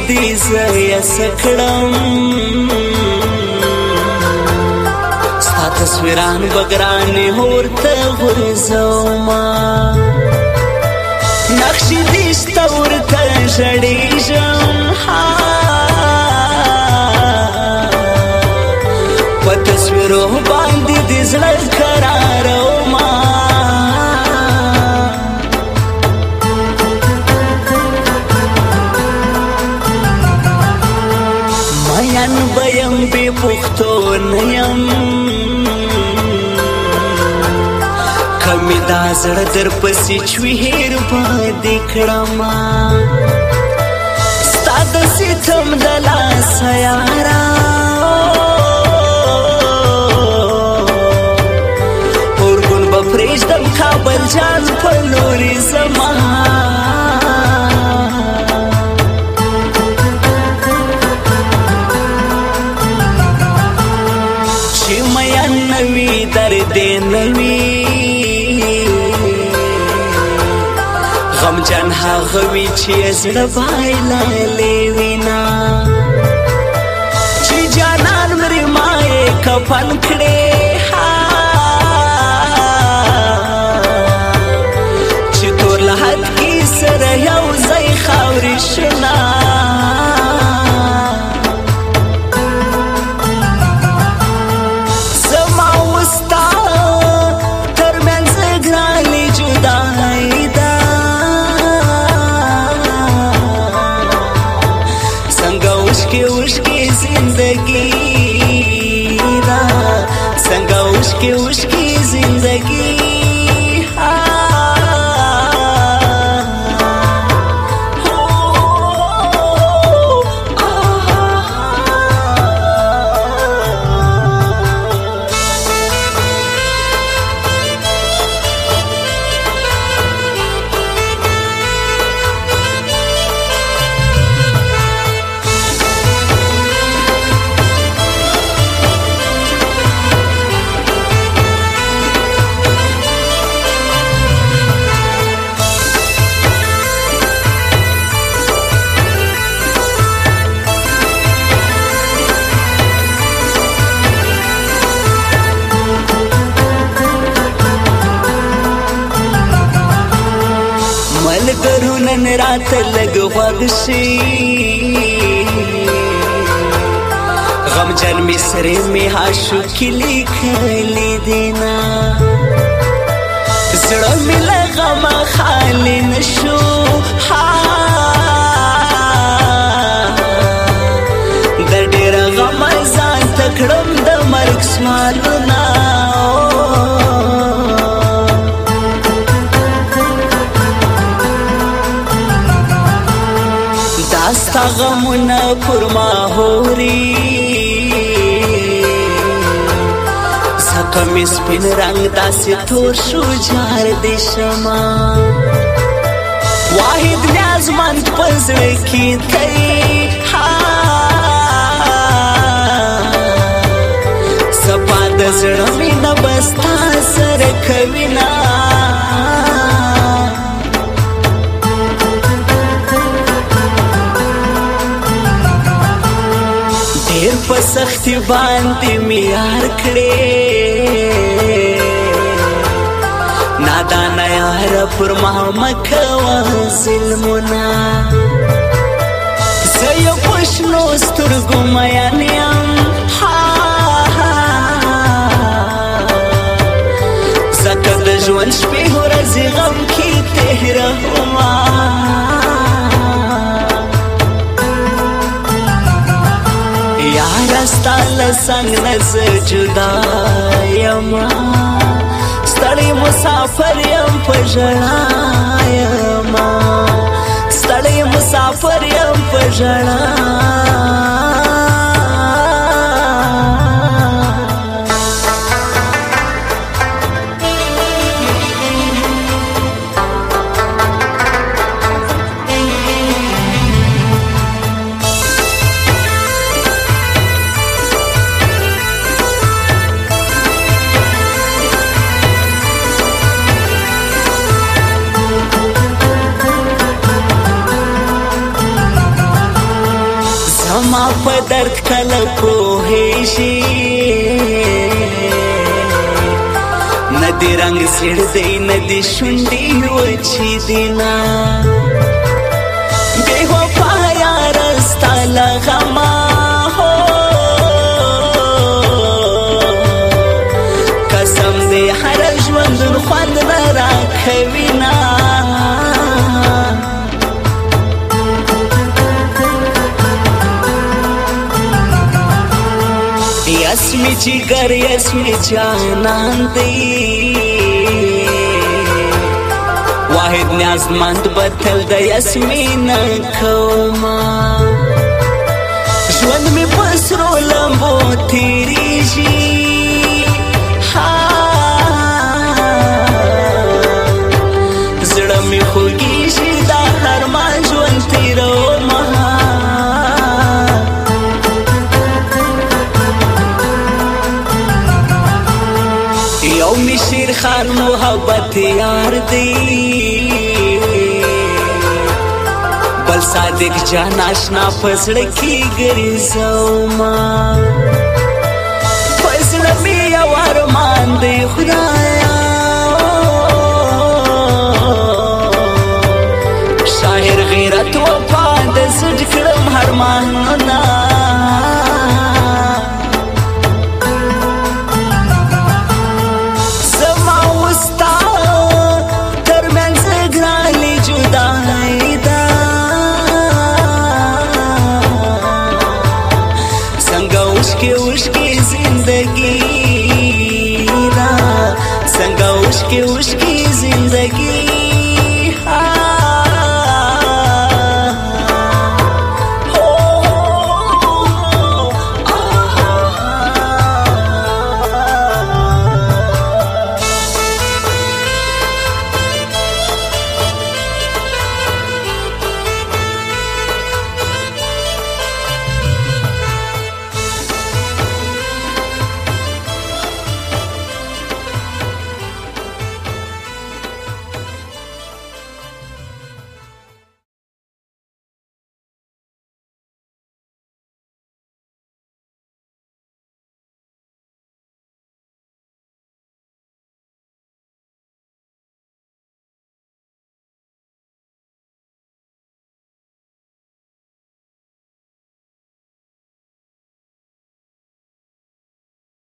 دې زه یسه کړم ستا تصویران به ګرانې ورته غورځومه نقشې دې شته ورته ژړېږم په تصویرو باندې دې زړه قرارومه مین به یم بې پښتو نه یم که مې دا زړه درپسې چوي هېر به دې کړمه ستا د ستم د لاسه یاره اورګون به پرېږدم کابل جان په لورې زما چې مین نه وي درد یې نه وي غمجن هغه وي چې زړه بایللی وینا چې جانان مرې ما یې کفن کړې چې تور لحد کې سره یو ځای خاورې شنه زما وستا ترمنځ ګرانې جدایي ده څنګه اوښکې زندګي ده څنګه اوښکې زندګي ملګرو نن راته لږ غوږ شي غمجن مې سرې مې عاشقي لیکلې دینه زړه مې له غمه خالي نه شو د ډېره غمه ځان ته کړم د مرګ سوالونه ستا غمونه پر ما هوري ځکه مې سپین رنګ داسې تور شو جار دې شمه واحد نیازمند په زړه کې دی صفا د زړه مینه به ستا سره کوینه ډېر په سختي باندې مې یار کړې نادانه یاره پر ما مه کوه ظلمونه زه یو په شنو سترګو مین یم ځکه د ژوند شپې ورځې غم کې تېرومه یاره ستا له څنګ نه زه جدا یمه ستړی مسافر یم په ژړا یمه ستړی مسافر یم په ژړا درد کله پوهیږي نه دې رنګ زیړ دی نه دې شونډې وچې دي نه بې وفا یاره ستا له غمه قسم دې هر ژوندون خوند نه راکوي نه یسمی جگر یسمی جانان دی واحد نیازمند بتل د یسمی نکوما ژوند می پسرو لمبو تیریږي زړه می خوږیږي دا هرمان ژوند تیرومه یو می شیر خان محبت یار دی بل صادق جان آشنا پزړه کې ګرځوما پزړه می یو ارمان دی خدایا شاعر غیرت وفا د زړه کړم هرمانونه زندگی را څنګه اوښکې اوښکې زندگی